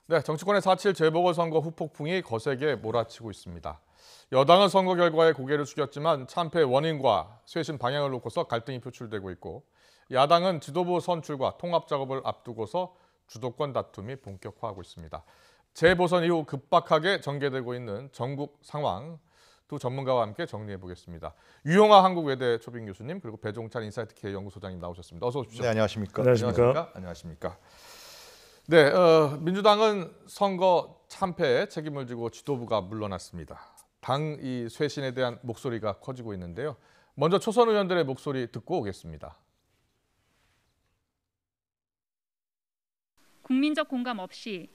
네, 정치권의 4.7 재보궐선거 후폭풍이 거세게 몰아치고 있습니다. 여당은 선거 결과에 고개를 숙였지만 참패의 원인과 쇄신 방향을 놓고서 갈등이 표출되고 있고, 야당은 지도부 선출과 통합 작업을 앞두고서 주도권 다툼이 본격화하고 있습니다. 재보선 이후 급박하게 전개되고 있는 전국 상황, 두 전문가와 함께 정리해 보겠습니다. 유용하 한국외대 초빙 교수님, 그리고 배종찬 인사이트K 연구소장님 나오셨습니다. 어서 오십시오. 네, 안녕하십니까. 안녕하십니까. 네, 민주당은 선거 참패에 책임을 지고 지도부가 물러났습니다. 당 이 쇄신에 대한 목소리가 커지고 있는데요. 먼저 초선 의원들의 목소리 듣고 오겠습니다. 국민적 공감 없이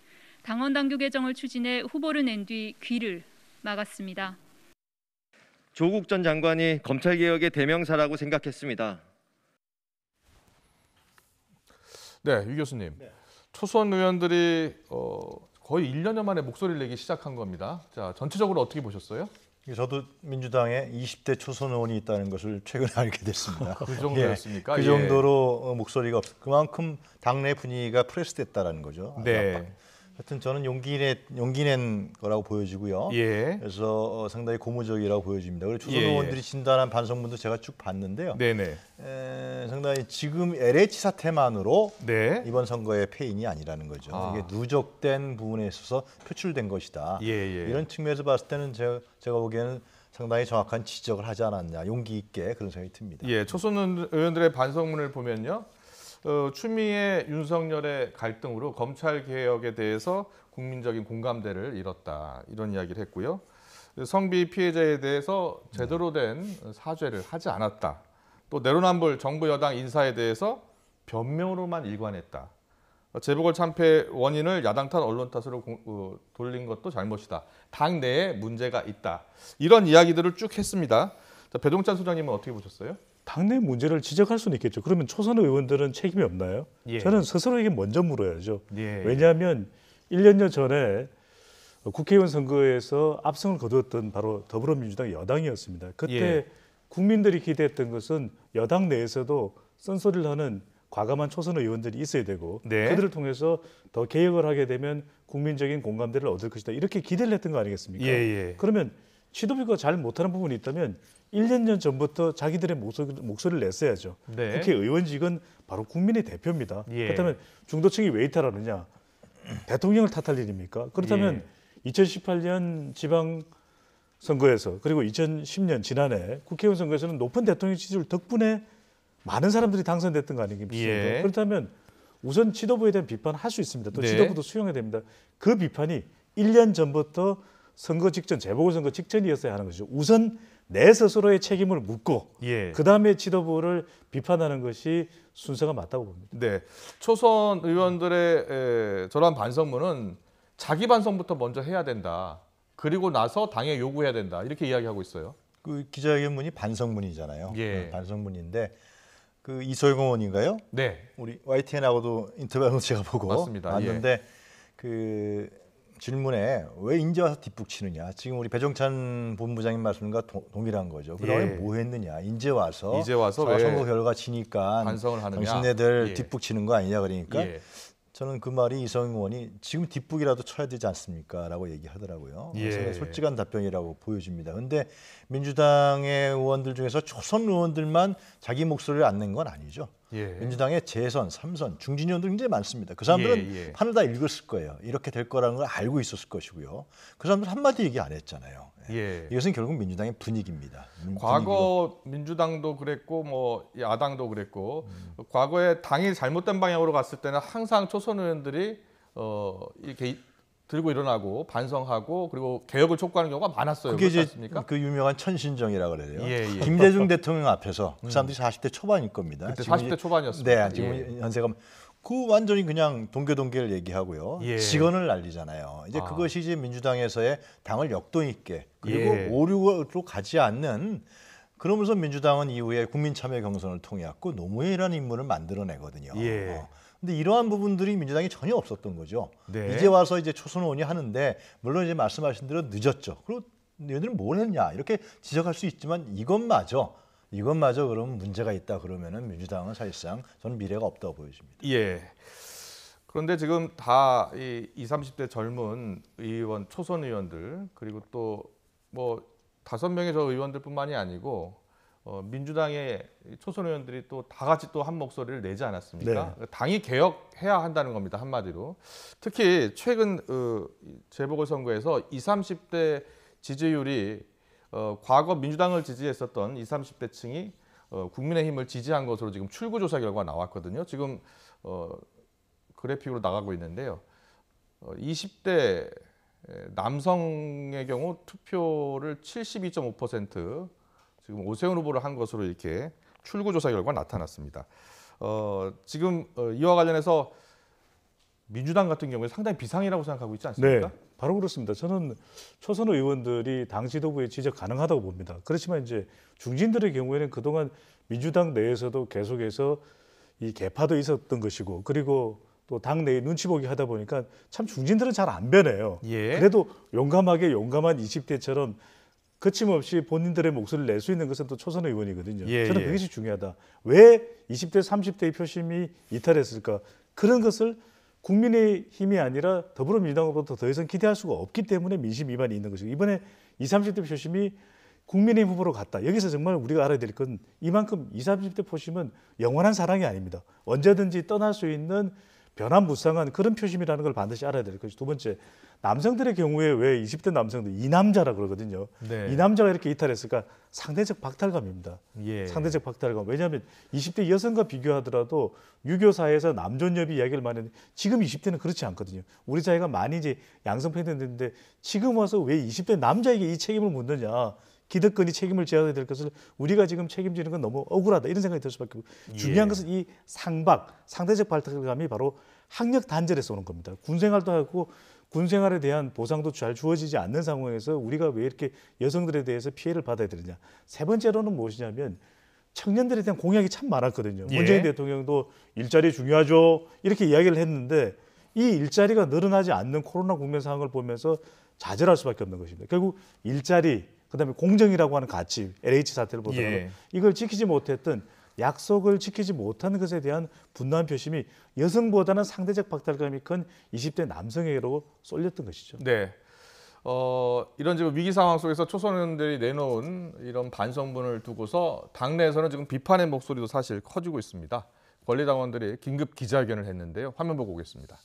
당원 당규 개정을 추진해 후보를 낸 뒤 귀를 막았습니다. 조국 전 장관이 검찰개혁의 대명사라고 생각했습니다. 네, 유 교수님. 초선 의원들이 거의 1년여 만에 목소리를 내기 시작한 겁니다. 자, 전체적으로 어떻게 보셨어요? 저도 민주당에 20대 초선 의원이 있다는 것을 최근에 알게 됐습니다. 그 정도였습니까? 그 정도로 목소리가 그만큼 당내 분위기가 프레스됐다라는 거죠. 네. 하여튼 저는 용기 낸 거라고 보여지고요. 예. 그래서 상당히 고무적이라고 보여집니다. 그리고 초선 예. 의원들이 진단한 반성문도 제가 쭉 봤는데요. 네네. 상당히 지금 LH 사태만으로 네. 이번 선거의 패인이 아니라는 거죠. 이게 누적된 부분에 있어서 표출된 것이다. 이런 측면에서 봤을 때는 제가 보기에는 상당히 정확한 지적을 하지 않았냐, 용기 있게 그런 생각이 듭니다. 예, 초선 의원들의 반성문을 보면요. 추미애, 윤석열의 갈등으로 검찰 개혁에 대해서 국민적인 공감대를 잃었다, 이런 이야기를 했고요. 성비 피해자에 대해서 제대로 된 사죄를 하지 않았다. 또 내로남불 정부 여당 인사에 대해서 변명으로만 일관했다. 재보궐 참패 원인을 야당 탓, 언론 탓으로 돌린 것도 잘못이다. 당 내에 문제가 있다. 이런 이야기들을 쭉 했습니다. 자, 배종찬 소장님은 어떻게 보셨어요? 당내 문제를 지적할 수는 있겠죠. 그러면 초선 의원들은 책임이 없나요? 예. 저는 스스로에게 먼저 물어야죠. 예. 왜냐하면 1년여 전에 국회의원 선거에서 압승을 거두었던 바로 더불어민주당 여당이었습니다. 그때 예. 국민들이 기대했던 것은 여당 내에서도 쓴소리를 하는 과감한 초선 의원들이 있어야 되고 네. 그들을 통해서 더 개혁을 하게 되면 국민적인 공감대를 얻을 것이다. 이렇게 기대를 했던 거 아니겠습니까? 예. 그러면 지도부가 잘 못하는 부분이 있다면 1년 전부터 자기들의 목소리를 냈어야죠. 네. 국회의원직은 바로 국민의 대표입니다. 예. 그렇다면 중도층이 왜 이탈하느냐? 대통령을 탓할 일입니까? 그렇다면 2018년 지방선거에서 그리고 2010년 지난해 국회의원 선거에서는 높은 대통령 지지율 덕분에 많은 사람들이 당선됐던 거 아니겠습니까? 예. 그렇다면 우선 지도부에 대한 비판할 수 있습니다. 또 네. 지도부도 수용해야 됩니다. 그 비판이 1년 전부터 선거 직전, 재보궐선거 직전이었어야 하는 것이죠. 우선 내 스스로의 책임을 묻고 예. 그다음에 지도부를 비판하는 것이 순서가 맞다고 봅니다. 네, 초선 의원들의 저런 반성문은 자기 반성부터 먼저 해야 된다. 그리고 나서 당에 요구해야 된다. 이렇게 이야기하고 있어요. 그 기자회견문이 반성문이잖아요. 예. 반성문인데 그 이소영 의원인가요? 네. 우리 YTN하고도 인터뷰한 거 제가 보고 맞습니다. 왔는데 그 질문에 왜 이제 와서 뒷북 치느냐. 지금 우리 배종찬 본부장님 말씀과 동일한 거죠. 그동안에 뭐 했느냐. 이제 와서 왜 선거 결과 지니까 반성을 하느냐. 당신네들 뒷북 치는 거 아니냐 그러니까 예. 저는 그 말이 이성영 의원이 지금 뒷북이라도 쳐야 되지 않습니까? 라고 얘기하더라고요. 그래서 솔직한 답변이라고 보여집니다. 그런데 민주당의 의원들 중에서 초선 의원들만 자기 목소리를 안 낸 건 아니죠. 민주당의 재선, 3선, 중진 의원들 굉장히 많습니다. 그 사람들은 판을 다 읽었을 거예요. 이렇게 될 거라는 걸 알고 있었을 것이고요. 그 사람들 한마디 얘기 안 했잖아요. 이것은 결국 민주당의 분위기입니다. 과거 민주당도 그랬고 뭐 야당도 그랬고 과거에 당이 잘못된 방향으로 갔을 때는 항상 초선 의원들이 이렇게 들고 일어나고 반성하고 그리고 개혁을 촉구하는 경우가 많았어요. 그게 이제 않습니까? 그 유명한 천신정이라고 그래요. 예. 김대중 대통령 앞에서 그 사람들이 40대 초반일 겁니다. 그때 40대 초반이었습니다. 네, 지금 연세가 그 완전히 그냥 동계를 얘기하고요. 직언을 날리잖아요. 이제 그것이 이제 민주당에서의 당을 역동 있게 그리고 오류로 가지 않는, 그러면서 민주당은 이후에 국민참여 경선을 통해 갖고 노무현이라는 인물을 만들어내거든요. 근데 이러한 부분들이 민주당이 전혀 없었던 거죠. 이제 와서 이제 초선 의원이 하는데 물론 이제 말씀하신 대로 늦었죠. 그리고 얘들은 뭘 했냐 이렇게 지적할 수 있지만 이것마저 그러면 문제가 있다 그러면은 민주당은 사실상 저는 미래가 없다고 보여집니다. 그런데 지금 다 이 20, 30대 젊은 의원, 초선 의원들 그리고 또 뭐 5명의 저 의원들뿐만이 아니고 민주당의 초선 의원들이 또 다 같이 또 한 목소리를 내지 않았습니까? 당이 개혁해야 한다는 겁니다, 한마디로. 특히 최근 재보궐선거에서 20, 30대 지지율이 과거 민주당을 지지했었던 20, 30대층이 국민의힘을 지지한 것으로 지금 출구조사 결과가 나왔거든요. 지금 그래픽으로 나가고 있는데요. 20대 남성의 경우 투표를 72.5% 지금 오세훈 후보를 한 것으로 이렇게 출구조사 결과가 나타났습니다. 지금 이와 관련해서 민주당 같은 경우에 상당히 비상이라고 생각하고 있지 않습니까? 네, 바로 그렇습니다. 저는 초선 의원들이 당 지도부에 지적 가능하다고 봅니다. 그렇지만 이제 중진들의 경우에는 그동안 민주당 내에서도 계속해서 이 개파도 있었던 것이고, 그리고 또 당 내에 눈치 보기 하다 보니까 참 중진들은 잘 안 변해요. 예. 그래도 용감한 20대처럼 거침없이 본인들의 목소리를 낼 수 있는 것은 또 초선 의원이거든요. 예, 저는 예. 그것이 중요하다. 왜 20대, 30대의 표심이 이탈했을까? 그런 것을 국민의힘이 아니라 더불어민주당으로부터 더 이상 기대할 수가 없기 때문에 민심 위반이 있는 것이고, 이번에 20, 30대 표심이 국민의힘 후보로 갔다. 여기서 정말 우리가 알아야 될 건 이만큼 20, 30대 표심은 영원한 사랑이 아닙니다. 언제든지 떠날 수 있는 변화무쌍한 그런 표심이라는 걸 반드시 알아야 될 것이. 두 번째, 남성들의 경우에 왜 20대 남성들 이남자라 그러거든요. 네. 이남자가 이렇게 이탈했을까? 상대적 박탈감입니다. 예. 상대적 박탈감. 왜냐하면 20대 여성과 비교하더라도 유교 사회에서 남존여비 이야기를 많이 하는데 지금 20대는 그렇지 않거든요. 우리 사회가 많이 이제 양성평등됐는데 지금 와서 왜 20대 남자에게 이 책임을 묻느냐. 기득권이 책임을 져야 될 것을 우리가 지금 책임지는 건 너무 억울하다, 이런 생각이 들 수밖에 없고. 중요한 것은 이 상대적 박탈감이 바로 학력 단절에서 오는 겁니다. 군 생활도 하고 군 생활에 대한 보상도 잘 주어지지 않는 상황에서 우리가 왜 이렇게 여성들에 대해서 피해를 받아야 되느냐. 세 번째로는 무엇이냐면 청년들에 대한 공약이 참 많았거든요. 예. 문재인 대통령도 일자리 중요하죠, 이렇게 이야기를 했는데 이 일자리가 늘어나지 않는 코로나 국면 상황을 보면서 좌절할 수밖에 없는 것입니다. 결국 일자리, 그다음에 공정이라고 하는 가치, LH 사태를 보더라도 예. 이걸 지키지 못했던, 약속을 지키지 못하는 것에 대한 분노한 표심이 여성보다는 상대적 박탈감이 큰 20대 남성에게로 쏠렸던 것이죠. 네. 이런 지금 위기 상황 속에서 초선 의원들이 내놓은 이런 반성문을 두고서 당내에서는 지금 비판의 목소리도 사실 커지고 있습니다. 권리당원들이 긴급 기자회견을 했는데요. 화면 보고 오겠습니다.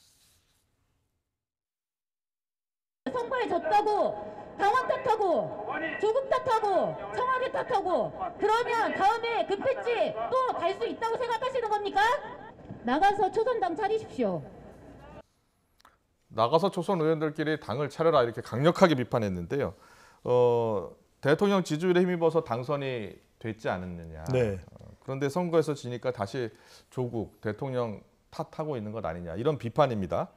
선거에 졌다고 당원 탓하고 조국 탓하고 청와대 탓하고 그러면 다음에 급했지 또 갈 수 있다고 생각하시는 겁니까? 나가서 초선당 차리십시오. 나가서 초선 의원들끼리 당을 차려라, 이렇게 강력하게 비판했는데요. 대통령 지지율에 힘입어서 당선이 됐지 않았느냐. 네. 그런데 선거에서 지니까 다시 조국 대통령 탓하고 있는 것 아니냐, 이런 비판입니다.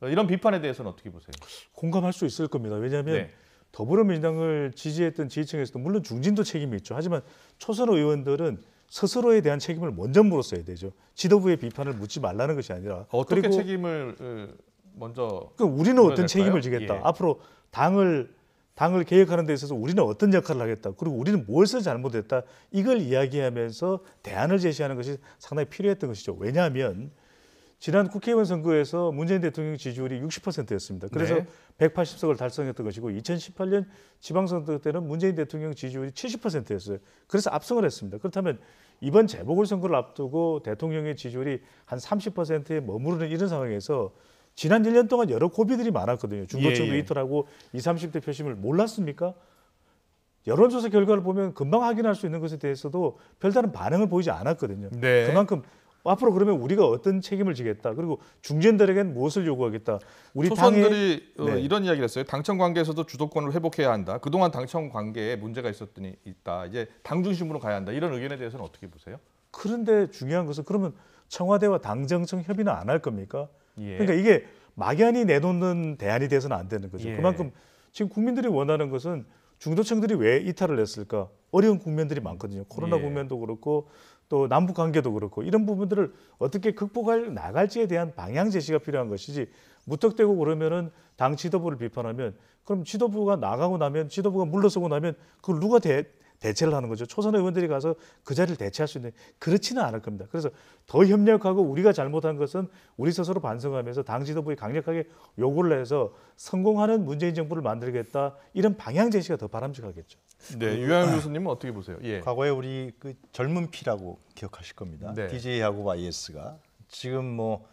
이런 비판에 대해서는 어떻게 보세요? 공감할 수 있을 겁니다. 왜냐하면 네. 더불어민주당을 지지했던 지지층에서도 물론 중진도 책임이 있죠. 하지만 초선 의원들은 스스로에 대한 책임을 먼저 물었어야 되죠. 지도부의 비판을 묻지 말라는 것이 아니라. 어떻게 그리고 책임을 먼저 우리는 물어야 어떤 될까요? 책임을 지겠다. 예. 앞으로 당을 개혁하는 데 있어서 우리는 어떤 역할을 하겠다. 그리고 우리는 무엇을 잘못했다. 이걸 이야기하면서 대안을 제시하는 것이 상당히 필요했던 것이죠. 왜냐하면 지난 국회의원 선거에서 문재인 대통령 지지율이 60%였습니다. 그래서 네. 180석을 달성했던 것이고 2018년 지방선거 때는 문재인 대통령 지지율이 70%였어요. 그래서 압승을 했습니다. 그렇다면 이번 재보궐선거를 앞두고 대통령의 지지율이 한 30%에 머무르는 이런 상황에서 지난 1년 동안 여러 고비들이 많았거든요. 중도층도 예. 이탈하고 20, 30대 표심을 몰랐습니까? 여론조사 결과를 보면 금방 확인할 수 있는 것에 대해서도 별다른 반응을 보이지 않았거든요. 네. 그만큼 앞으로 그러면 우리가 어떤 책임을 지겠다. 그리고 중진들에겐 무엇을 요구하겠다. 우리 초선들이 당의 이런 이야기를 했어요. 당청 관계에서도 주도권을 회복해야 한다. 그동안 당청 관계에 문제가 있다. 이제 당 중심으로 가야 한다. 이런 의견에 대해서는 어떻게 보세요? 그런데 중요한 것은 그러면 청와대와 당정청 협의는 안 할 겁니까? 예. 그러니까 이게 막연히 내놓는 대안이 돼서는 안 되는 거죠. 예. 그만큼 지금 국민들이 원하는 것은 중도층들이 왜 이탈을 했을까? 어려운 국면들이 많거든요. 코로나 예. 국면도 그렇고 또 남북 관계도 그렇고 이런 부분들을 어떻게 극복할 나갈지에 대한 방향 제시가 필요한 것이지, 무턱대고 그러면은 당 지도부를 비판하면 그럼 지도부가 나가고 나면, 지도부가 물러서고 나면 그걸 누가 대체를 하는 거죠. 초선 의원들이 가서 그 자리를 대체할 수 있는 그렇지는 않을 겁니다. 그래서 더 협력하고 우리가 잘못한 것은 우리 스스로 반성하면서 당 지도부에 강력하게 요구를 해서 성공하는 문재인 정부를 만들겠다 이런 방향 제시가 더 바람직하겠죠. 네, 유영일 교수님은 어떻게 보세요? 예. 과거에 우리 그 젊은 피라고 기억하실 겁니다. 네. DJ하고 YS가 지금 뭐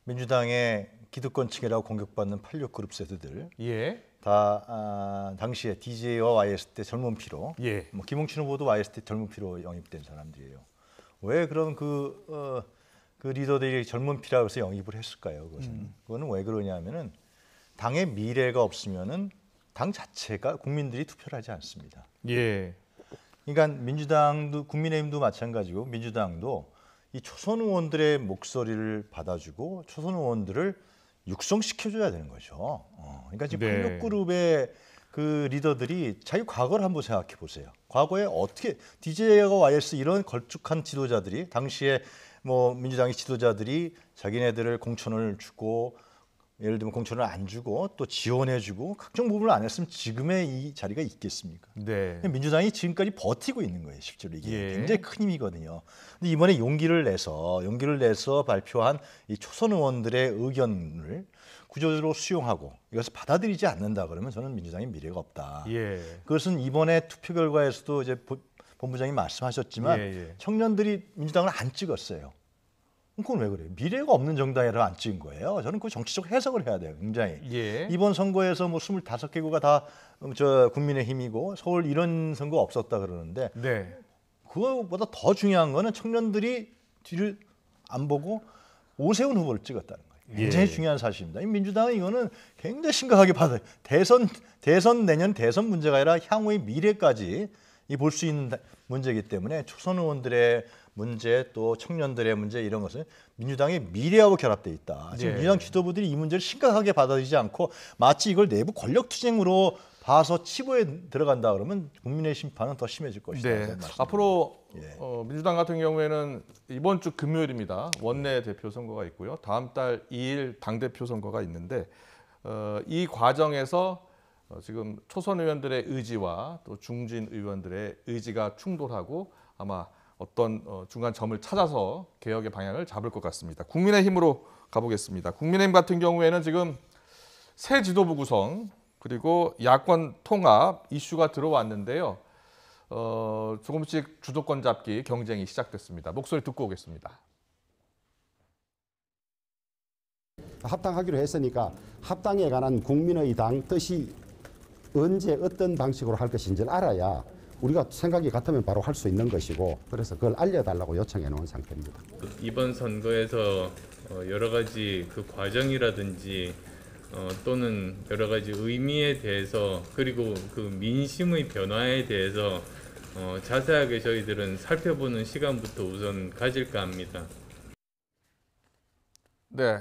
민주당의 기득권층이라고 공격받는 86 그룹 세대들 예. 다 당시에 DJ와 YS 때 젊은 피로, 예. 뭐 김홍춘 후보도 YS 때 젊은 피로 영입된 사람들이에요. 왜 그런 그 리더들이 젊은 피라고 해서 영입을 했을까요? 그거는 왜 그러냐면은 당의 미래가 없으면은 당 자체가 국민들이 투표를 하지 않습니다. 예. 그러니까 민주당도 국민의힘도 마찬가지고 민주당도 이 초선 의원들의 목소리를 받아주고 초선 의원들을 육성시켜줘야 되는 거죠. 그러니까 지금 네. 86그룹의 그 리더들이 자기 과거를 한번 생각해 보세요. 과거에 어떻게 DJ와 YS 이런 걸쭉한 지도자들이 당시에 뭐 민주당의 지도자들이 자기네들을 공천을 주고 예를 들면 공천을 안 주고 또 지원해주고 각종 부분을 안 했으면 지금의 이 자리가 있겠습니까? 네. 민주당이 지금까지 버티고 있는 거예요. 실제로 이게 예. 굉장히 큰 힘이거든요. 근데 이번에 용기를 내서 발표한 이 초선 의원들의 의견을 구조적으로 수용하고 이것을 받아들이지 않는다 그러면 저는 민주당의 미래가 없다. 예. 그것은 이번에 투표 결과에서도 이제 본부장님 말씀하셨지만 예. 청년들이 민주당을 안 찍었어요. 그건 왜 그래요? 미래가 없는 정당이라 안 찍은 거예요. 저는 그 정치적 해석을 해야 돼요. 굉장히. 예. 이번 선거에서 뭐 25개구가 다 저 국민의힘이고 서울 이런 선거 없었다 그러는데 네. 그거보다 더 중요한 거는 청년들이 뒤를 안 보고 오세훈 후보를 찍었다는 거예요. 굉장히 예. 중요한 사실입니다. 이 민주당은 이거는 굉장히 심각하게 받아요. 내년 대선 문제가 아니라 향후의 미래까지 볼 수 있는 문제이기 때문에 초선 의원들의 문제 또 청년들의 문제 이런 것은 민주당의 미래하고 결합돼 있다. 지금 네. 민주당 지도부들이 이 문제를 심각하게 받아들이지 않고 마치 이걸 내부 권력 투쟁으로 봐서 치부에 들어간다 그러면 국민의 심판은 더 심해질 것이다. 네. 앞으로 예. 민주당 같은 경우에는 이번 주 금요일입니다. 원내 대표 선거가 있고요. 다음 달 2일 당 대표 선거가 있는데 이 과정에서 지금 초선 의원들의 의지와 또 중진 의원들의 의지가 충돌하고 아마 어떤 중간 점을 찾아서 개혁의 방향을 잡을 것 같습니다. 국민의힘으로 가보겠습니다. 국민의힘 같은 경우에는 지금 새 지도부 구성 그리고 야권 통합 이슈가 들어왔는데요. 조금씩 주도권 잡기 경쟁이 시작됐습니다. 목소리 듣고 오겠습니다. 합당하기로 했으니까 합당에 관한 국민의 당 뜻이 언제 어떤 방식으로 할 것인지를 알아야 우리가 생각이 같으면 바로 할 수 있는 것이고 그래서 그걸 알려달라고 요청해 놓은 상태입니다. 이번 선거에서 여러 가지 그 과정이라든지 또는 여러 가지 의미에 대해서 그리고 그 민심의 변화에 대해서 자세하게 저희들은 살펴보는 시간부터 우선 가질까 합니다. 네,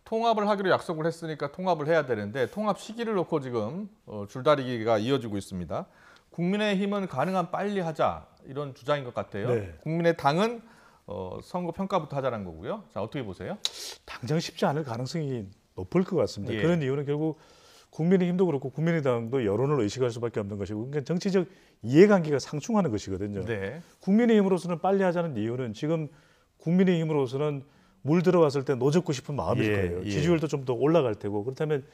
통합을 하기로 약속을 했으니까 통합을 해야 되는데 통합 시기를 놓고 지금 줄다리기가 이어지고 있습니다. 국민의힘은 가능한 빨리 하자 이런 주장인 것 같아요. 네. 국민의당은 선거 평가부터 하자는 거고요. 자, 어떻게 보세요? 당장 쉽지 않을 가능성이 높을 것 같습니다. 예. 그런 이유는 결국 국민의힘도 그렇고 국민의당도 여론을 의식할 수밖에 없는 것이고 그러니까 정치적 이해관계가 상충하는 것이거든요. 네. 국민의힘으로서는 빨리 하자는 이유는 지금 국민의힘으로서는 물 들어갔을 때 노젓고 싶은 마음일 예, 거예요. 예. 지지율도 좀 더 올라갈 테고 그렇다면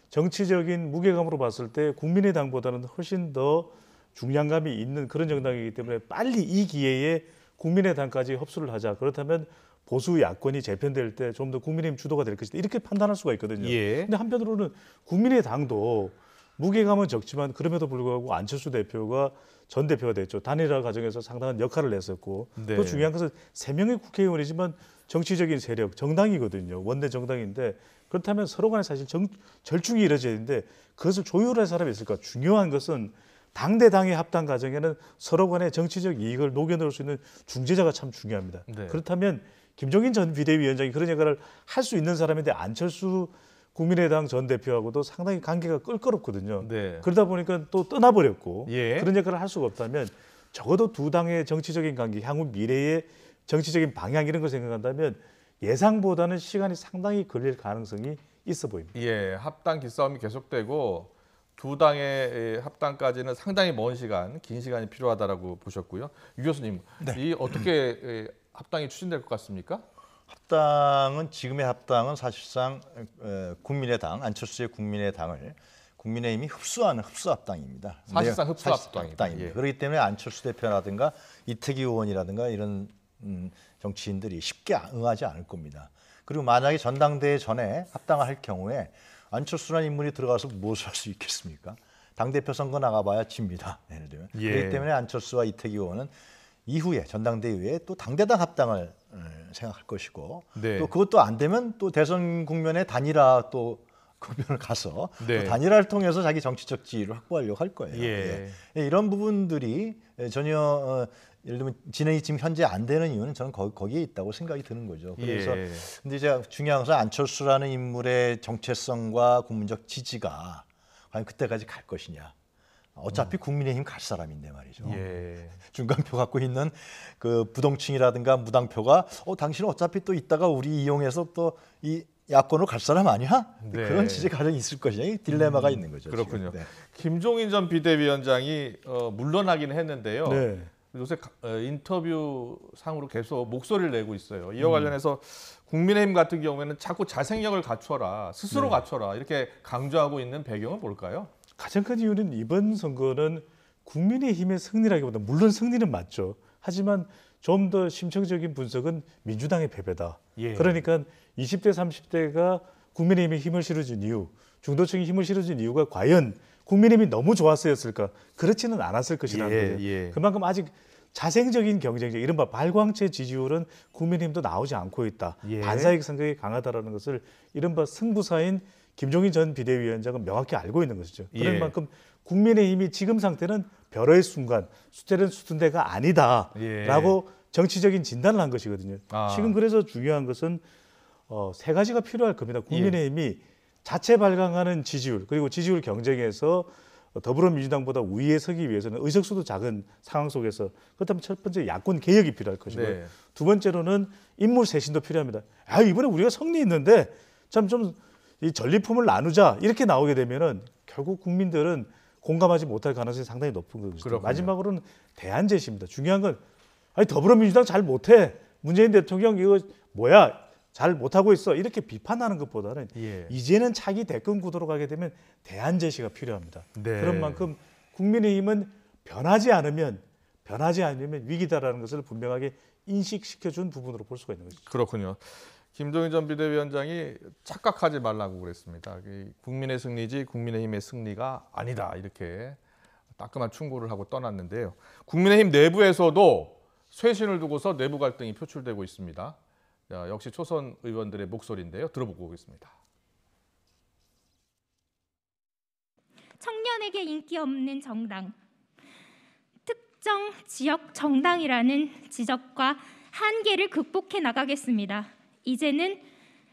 정치적인 무게감으로 봤을 때 국민의당보다는 훨씬 더 중량감이 있는 그런 정당이기 때문에 빨리 이 기회에 국민의당까지 흡수를 하자. 그렇다면 보수 야권이 재편될 때 좀 더 국민의힘 주도가 될 것이다. 이렇게 판단할 수가 있거든요. 예. 근데 한편으로는 국민의당도 무게감은 적지만 그럼에도 불구하고 안철수 대표가 전 대표가 됐죠. 단일화 과정에서 상당한 역할을 했었고 네. 또 중요한 것은 3명의 국회의원이지만 정치적인 세력, 정당이거든요. 원내 정당인데 그렇다면 서로 간에 사실 절충이 이루어져야 되는데 그것을 조율할 사람이 있을까? 중요한 것은 당대당의 합당 과정에는 서로 간의 정치적 이익을 녹여넣을 수 있는 중재자가 참 중요합니다. 네. 그렇다면 김종인 전 비대위원장이 그런 역할을 할 수 있는 사람인데 안철수 국민의당 전 대표하고도 상당히 관계가 껄끄럽거든요. 네. 그러다 보니까 또 떠나버렸고 예. 그런 역할을 할 수가 없다면 적어도 두 당의 정치적인 관계, 향후 미래의 정치적인 방향 이런 걸 생각한다면 예상보다는 시간이 상당히 걸릴 가능성이 있어 보입니다. 예, 합당 기싸움이 계속되고 두 당의 합당까지는 상당히 먼 시간, 긴 시간이 필요하다라고 보셨고요. 유 교수님, 이 어떻게 합당이 추진될 것 같습니까? 합당은 지금의 합당은 사실상 국민의당 안철수의 국민의당을 국민의힘이 흡수하는 흡수합당입니다. 사실상 흡수합당입니다. 예. 그렇기 때문에 안철수 대표라든가 이태기 의원이라든가 이런 정치인들이 쉽게 응하지 않을 겁니다. 그리고 만약에 전당대회 전에 합당을 할 경우에 안철수라는 인물이 들어가서 무엇을 할 수 있겠습니까? 당대표 선거 나가봐야 집니다. 예를 들면. 예. 그렇기 때문에 안철수와 이태기 의원은 이후에 전당대회 이후에 또 당대당 합당을 생각할 것이고 네. 또 그것도 안 되면 또 대선 국면에 단일화 또 국면을 가서 네. 또 단일화를 통해서 자기 정치적 지위를 확보하려고 할 거예요. 예. 예. 이런 부분들이 전혀 예를 들면 진행이 지금 현재 안 되는 이유는 저는 거기에 있다고 생각이 드는 거죠. 그래서 예. 근데 이제 중요한 것은 안철수라는 인물의 정체성과 국민적 지지가 과연 그때까지 갈 것이냐. 어차피 국민의힘 갈 사람인데 말이죠. 예. 중간표 갖고 있는 그 부동층이라든가 무당표가 당신은 어차피 또 이따가 우리 이용해서 또 이 야권으로 갈 사람 아니야? 네. 그런 지지 가정이 있을 것이냐. 이 딜레마가 있는 거죠. 그렇군요. 지금. 네. 김종인 전 비대위원장이 물러나긴 했는데요. 네. 요새 인터뷰 상으로 계속 목소리를 내고 있어요. 이와 관련해서 국민의힘 같은 경우에는 자꾸 자생력을 갖춰라, 스스로 갖춰라 이렇게 강조하고 있는 배경은 뭘까요? 가장 큰 이유는 이번 선거는 국민의힘의 승리라기보다 물론 승리는 맞죠. 하지만 좀 더 심층적인 분석은 민주당의 패배다. 예. 그러니까 20대, 30대가 국민의힘에 힘을 실어준 이유, 중도층이 힘을 실어준 이유가 과연 국민의힘이 너무 좋았어였을까? 그렇지는 않았을 것이라는 예, 거예요. 예. 그만큼 아직 자생적인 경쟁력, 이른바 발광체 지지율은 국민의힘도 나오지 않고 있다. 예. 반사이익 성격이 강하다라는 것을 이른바 승부사인 김종인 전 비대위원장은 명확히 알고 있는 것이죠. 그런 예. 만큼 국민의힘이 지금 상태는 벼러의 순간, 수태는 수순대가 아니다라고 정치적인 진단을 한 것이거든요. 지금 그래서 중요한 것은 세 가지가 필요할 겁니다. 국민의힘이 자체 발광하는 지지율, 그리고 지지율 경쟁에서 더불어민주당보다 우위에 서기 위해서는 의석수도 작은 상황 속에서 그렇다면 첫 번째 야권 개혁이 필요할 것이고요. 네. 두 번째로는 인물 쇄신도 필요합니다. 이번에 우리가 승리했는데 참 좀 이 전리품을 나누자 이렇게 나오게 되면은 결국 국민들은 공감하지 못할 가능성이 상당히 높은 거죠. 그렇군요. 마지막으로는 대안 제시입니다. 중요한 건 더불어민주당 잘 못해. 문재인 대통령 이거 뭐야? 잘 못하고 있어. 이렇게 비판하는 것보다는 이제는 차기 대권 구도로 가게 되면 대안 제시가 필요합니다. 네. 그런 만큼 국민의힘은 변하지 않으면 위기다라는 것을 분명하게 인식시켜준 부분으로 볼 수가 있는 것이죠. 그렇군요. 김종인 전 비대위원장이 착각하지 말라고 그랬습니다. 국민의 승리지 국민의힘의 승리가 아니다 이렇게 따끔한 충고를 하고 떠났는데요. 국민의힘 내부에서도 쇄신을 두고서 내부 갈등이 표출되고 있습니다. 역시 초선 의원들의 목소리인데요. 들어보고 오겠습니다. 청년에게 인기 없는 정당, 특정 지역 정당이라는 지적과 한계를 극복해 나가겠습니다. 이제는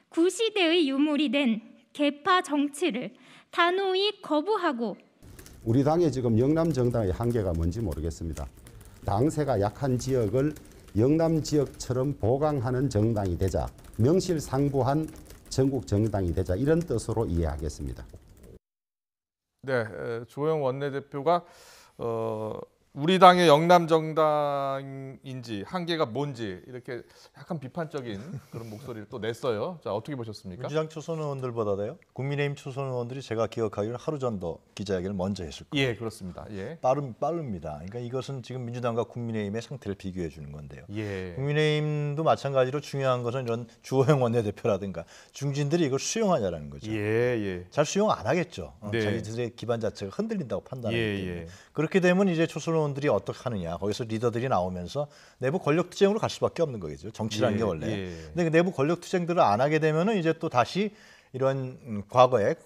구시대의 유물이 된 계파 정치를 단호히 거부하고 우리 당의 지금 영남 정당의 한계가 뭔지 모르겠습니다. 당세가 약한 지역을 영남 지역처럼 보강하는 정당이 되자, 명실상부한 전국 정당이 되자 이런 뜻으로 이해하겠습니다. 네, 조영 원내대표가 우리 당의 영남 정당인지 한계가 뭔지 이렇게 약간 비판적인 그런 목소리를 또 냈어요. 자, 어떻게 보셨습니까? 민주당 초선 의원들보다도요. 국민의힘 초선 의원들이 제가 기억하기로는 하루 전도 기자회견을 먼저 했을 거예요. 예, 그렇습니다. 예. 빠릅니다. 그러니까 이것은 지금 민주당과 국민의힘의 상태를 비교해 주는 건데요. 예. 국민의힘도 마찬가지로 중요한 것은 이런 주호영 원내대표라든가 중진들이 이걸 수용하냐라는 거죠. 예. 잘 수용 안 하겠죠. 네. 자기들의 기반 자체가 흔들린다고 판단하기 때문에. 예. 그렇게 되면 이제 초선 의원들이 어떻게 하느냐. 거기서 리더들이 나오면서 내부 권력 투쟁으로 갈 수밖에 없는 거겠죠. 정치라는 게 원래. 근데 그 내부 권력 투쟁들을 안 하게 되면은 이제 또 다시 이런 과거의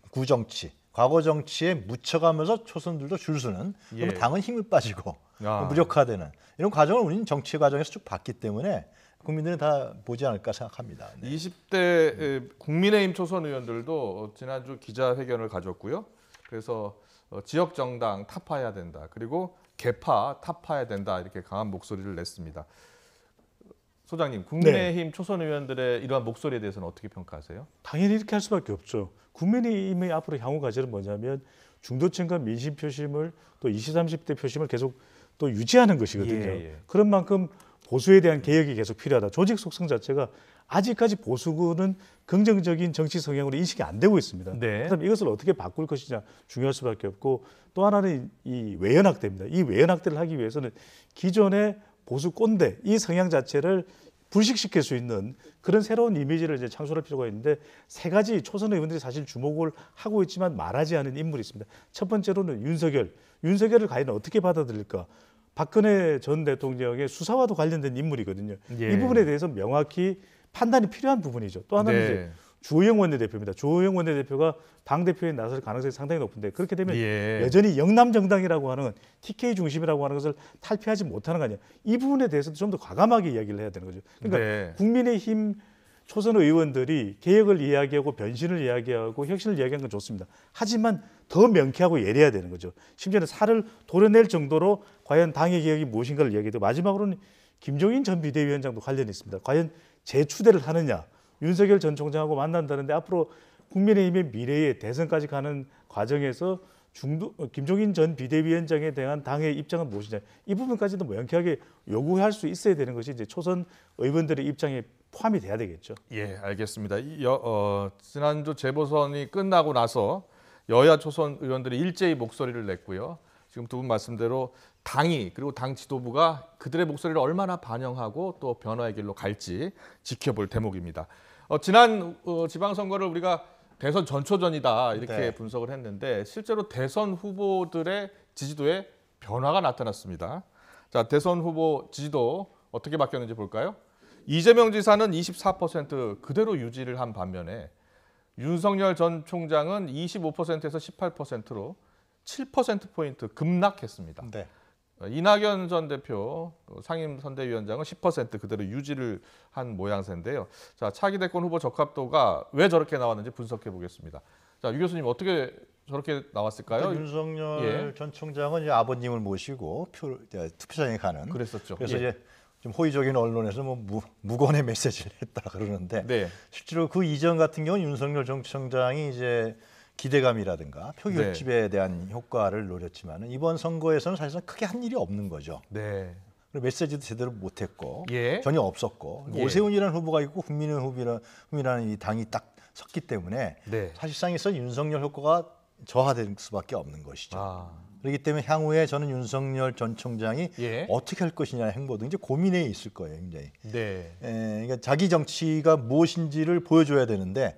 구정치, 과거 정치에 묻혀가면서 초선들도 줄 서는 그러면 당은 힘을 빠지고 무력화되는 이런 과정을 우리는 정치 과정에서 쭉 봤기 때문에 국민들은 다 보지 않을까 생각합니다. 네. 20대 국민의힘 초선 의원들도 지난주 기자회견을 가졌고요. 그래서 지역 정당 타파해야 된다. 그리고 개파 타파해야 된다. 이렇게 강한 목소리를 냈습니다. 소장님, 국민의힘 초선 의원들의 이러한 목소리에 대해서는 어떻게 평가하세요? 당연히 이렇게 할 수밖에 없죠. 국민의힘의 앞으로 향후 과제는 뭐냐면 중도층과 민심 표심을 또 20, 30대 표심을 계속 또 유지하는 것이거든요. 예. 그런 만큼 보수에 대한 개혁이 계속 필요하다. 조직 속성 자체가 아직까지 보수는 긍정적인 정치 성향으로 인식이 안 되고 있습니다. 네. 그럼 이것을 어떻게 바꿀 것이냐 중요할 수밖에 없고, 또 하나는 이 외연학대입니다. 이 외연학대를 하기 위해서는 기존의 보수 꼰대 이 성향 자체를 불식시킬 수 있는 그런 새로운 이미지를 이제 창출할 필요가 있는데, 세 가지 초선 의원들이 사실 주목을 하고 있지만 말하지 않은 인물이 있습니다. 첫 번째로는 윤석열을 과연 어떻게 받아들일까? 박근혜 전 대통령의 수사와도 관련된 인물이거든요. 예. 이 부분에 대해서 명확히 판단이 필요한 부분이죠. 또 하나는 네. 이제 주호영 원내대표입니다. 주호영 원내대표가 당대표에 나설 가능성이 상당히 높은데, 그렇게 되면 여전히 영남정당이라고 하는 TK 중심이라고 하는 것을 탈피하지 못하는 거 아니에요. 이 부분에 대해서도 좀 더 과감하게 이야기를 해야 되는 거죠. 그러니까 국민의힘 초선 의원들이 개혁을 이야기하고 변신을 이야기하고 혁신을 이야기하는 건 좋습니다. 하지만 더 명쾌하고 예리해야 되는 거죠. 심지어는 살을 도려낼 정도로 과연 당의 개혁이 무엇인가를 이야기해도, 마지막으로는 김종인 전 비대위원장도 관련이 있습니다. 과연 재추대를 하느냐, 윤석열 전 총장하고 만난다는데 앞으로 국민의힘의 미래에 대선까지 가는 과정에서 김종인 전 비대위원장에 대한 당의 입장은 무엇이냐, 이 부분까지도 명쾌하게 요구할 수 있어야 되는 것이 이제 초선 의원들의 입장에 포함이 돼야 되겠죠. 예, 알겠습니다. 지난주 재보선이 끝나고 나서 여야 초선 의원들이 일제히 목소리를 냈고요. 지금 두 분 말씀대로 당이 그리고 당 지도부가 그들의 목소리를 얼마나 반영하고 또 변화의 길로 갈지 지켜볼 대목입니다. 지난 지방선거를 우리가 대선 전초전이다 이렇게 네. 분석을 했는데, 실제로 대선 후보들의 지지도에 변화가 나타났습니다. 자, 대선 후보 지지도 어떻게 바뀌었는지 볼까요? 이재명 지사는 24% 그대로 유지를 한 반면에 윤석열 전 총장은 25%에서 18%로 7%포인트 급락했습니다. 네. 이낙연 전 대표 상임선대위원장은 10% 그대로 유지를 한 모양새인데요. 자, 차기 대권 후보 적합도가 왜 저렇게 나왔는지 분석해 보겠습니다. 자, 유 교수님 어떻게 저렇게 나왔을까요? 그러니까 윤석열 전 총장은 이제 아버님을 모시고 투표장에 가는. 그랬었죠. 그래서 이제 좀 호의적인 언론에서 뭐 무건의 메시지를 했다 그러는데, 실제로 그 이전 같은 경우는 윤석열 전 총장이 이제 기대감이라든가 표 결집에 대한 효과를 노렸지만, 이번 선거에서는 사실상 크게 한 일이 없는 거죠. 네. 그리고 메시지도 제대로 못했고 예. 전혀 없었고, 오세훈이라는 후보가 있고 국민의힘이라는 이 당이 딱 섰기 때문에 사실상에서 윤석열 효과가 저하될 수밖에 없는 것이죠. 그렇기 때문에 향후에 저는 윤석열 전 총장이 어떻게 할 것이냐의 행보도 이제 고민에 있을 거예요, 굉장히. 그러니까 자기 정치가 무엇인지를 보여줘야 되는데,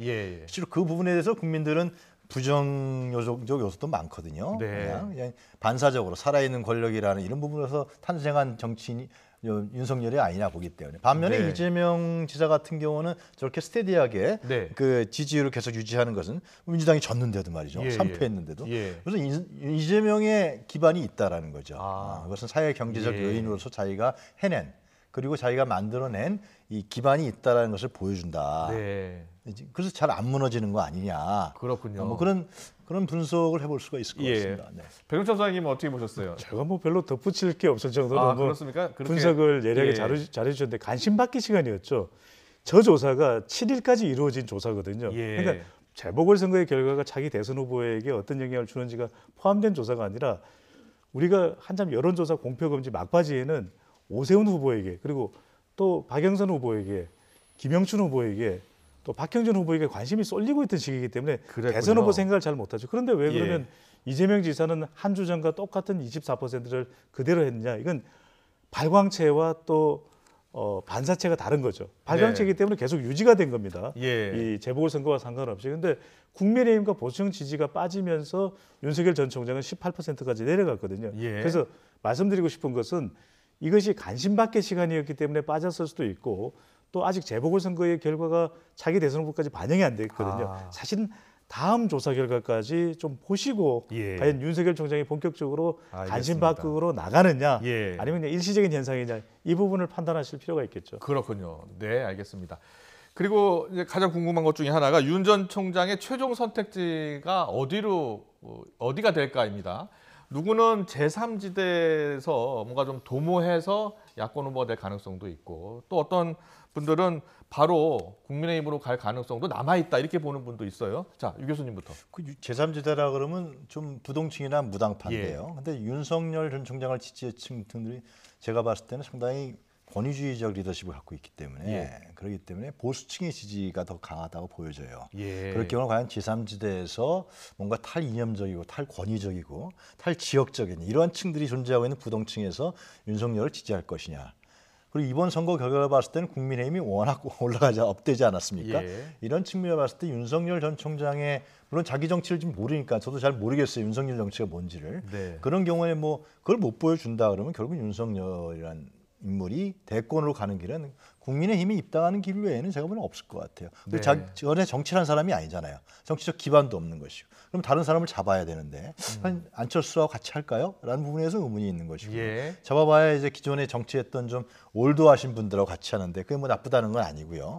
실제로 그 부분에 대해서 국민들은 부정적 요소도 많거든요. 그냥 반사적으로 살아있는 권력이라는 이런 부분에서 탄생한 정치인이 윤석열이 아니냐 보기 때문에. 반면에 이재명 지사 같은 경우는 저렇게 스테디하게 그 지지율을 계속 유지하는 것은 민주당이 졌는데도 말이죠. 3패했는데도. 그래서 이재명의 기반이 있다라는 거죠. 그것은 사회 경제적 요인으로서 자기가 해낸, 그리고 자기가 만들어낸 이 기반이 있다라는 것을 보여준다. 그래서 잘 안 무너지는 거 아니냐. 그렇군요. 뭐 그런 분석을 해볼 수가 있을 것 같습니다. 백용철 소장님은 어떻게 보셨어요? 제가 뭐 별로 덧붙일 게 없을 정도로 그렇습니까? 분석을 예리하게 잘해주셨는데, 관심받기 시간이었죠. 저 조사가 7일까지 이루어진 조사거든요. 그러니까 재보궐선거의 결과가 차기 대선 후보에게 어떤 영향을 주는지가 포함된 조사가 아니라, 우리가 한참 여론조사 공표금지 막바지에는 오세훈 후보에게, 그리고 또 박영선 후보에게, 김영춘 후보에게, 또 박형준 후보에게 관심이 쏠리고 있던 시기이기 때문에 대선 후보 생각을 잘 못하죠. 그런데 왜 그러면 이재명 지사는 한 주 전과 똑같은 24%를 그대로 했느냐? 이건 발광체와 또 반사체가 다른 거죠. 발광체이기 때문에 계속 유지가 된 겁니다. 이 재보궐선거와 상관없이. 그런데 국민의힘과 보수층 지지가 빠지면서 윤석열 전 총장은 18%까지 내려갔거든요. 그래서 말씀드리고 싶은 것은, 이것이 관심받기 시간이었기 때문에 빠졌을 수도 있고, 또 아직 재보궐선거의 결과가 차기 대선 후보까지 반영이 안 됐거든요. 사실은 다음 조사 결과까지 좀 보시고 과연 윤석열 총장이 본격적으로 관심 밖으로 나가느냐, 아니면 그냥 일시적인 현상이냐, 이 부분을 판단하실 필요가 있겠죠. 그렇군요. 네, 알겠습니다. 그리고 이제 가장 궁금한 것 중에 하나가 윤 전 총장의 최종 선택지가 어디가 될까입니다. 누구는 제3지대에서 뭔가 좀 도모해서 야권 후보가 될 가능성도 있고 또 어떤 분들은 바로 국민의힘으로 갈 가능성도 남아있다 이렇게 보는 분도 있어요. 자, 유 교수님부터. 그 제3지대라 그러면 좀 부동층이나 무당파인데요. 근데 윤석열 전 총장을 지지층 등들이 제가 봤을 때는 상당히 권위주의적 리더십을 갖고 있기 때문에 그렇기 때문에 보수층의 지지가 더 강하다고 보여져요. 그럴 경우 과연 제3지대에서 뭔가 탈이념적이고 탈권위적이고 탈지역적인 이러한 층들이 존재하고 있는 부동층에서 윤석열을 지지할 것이냐. 그리고 이번 선거 결과를 봤을 때는 국민의힘이 워낙 업되지 않았습니까? 이런 측면을 봤을 때 윤석열 전 총장의 물론 자기 정치를 지금 모르니까 저도 잘 모르겠어요. 윤석열 정치가 뭔지를. 그런 경우에 뭐 그걸 못 보여준다 그러면 결국 윤석열이란 인물이 대권으로 가는 길은 국민의힘이 입당하는 길 외에는 제가 보기에는 없을 것 같아요. 전에 정치란 사람이 아니잖아요. 정치적 기반도 없는 것이고. 그럼 다른 사람을 잡아야 되는데 안철수와 같이 할까요? 라는 부분에서 의문이 있는 것이고. 잡아봐야 이제 기존에 정치했던 좀 올드하신 분들하고 같이 하는데 그게 뭐 나쁘다는 건 아니고요.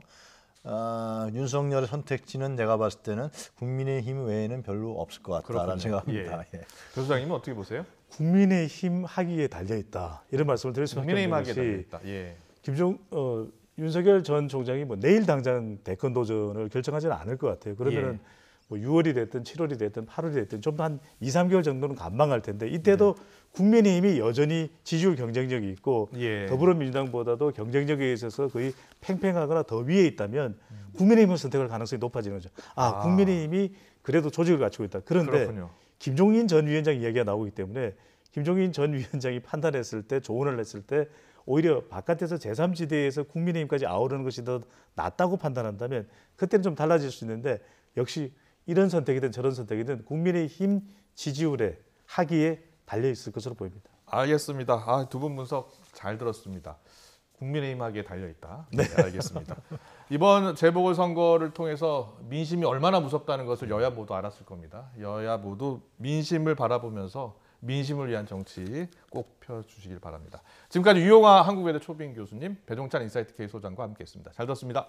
윤석열의 선택지는 내가 봤을 때는 국민의힘 외에는 별로 없을 것 같다라는 생각입니다. 교수장님은 어떻게 보세요? 국민의힘 하기에 달려있다. 이런 말씀을 드릴 수밖에 없는 것이 윤석열 전 총장이 뭐 내일 당장 대권 도전을 결정하지는 않을 것 같아요. 그러면은 뭐 6월이 됐든 7월이 됐든 8월이 됐든 좀 한 2, 3개월 정도는 감망할 텐데 이때도 국민의힘이 여전히 지지율 경쟁력이 있고 더불어민주당보다도 경쟁력에 있어서 거의 팽팽하거나 더 위에 있다면 국민의힘을 선택할 가능성이 높아지는 거죠. 국민의힘이 그래도 조직을 갖추고 있다. 그런데 김종인 전 위원장 이야기가 나오기 때문에 김종인 전 위원장이 판단했을 때 조언을 했을 때 오히려 바깥에서 제3지대에서 국민의힘까지 아우르는 것이 더 낫다고 판단한다면 그때는 좀 달라질 수 있는데 역시 이런 선택이든 저런 선택이든 국민의힘 지지율에 하기에 달려있을 것으로 보입니다. 알겠습니다. 두 분 분석 잘 들었습니다. 국민의힘 하기에 달려있다. 알겠습니다. 이번 재보궐선거를 통해서 민심이 얼마나 무섭다는 것을 여야 모두 알았을 겁니다. 여야 모두 민심을 바라보면서 민심을 위한 정치 꼭 펴주시길 바랍니다. 지금까지 유용하 한국외대 초빙 교수님, 배종찬 인사이트 K 소장과 함께했습니다. 잘 들었습니다.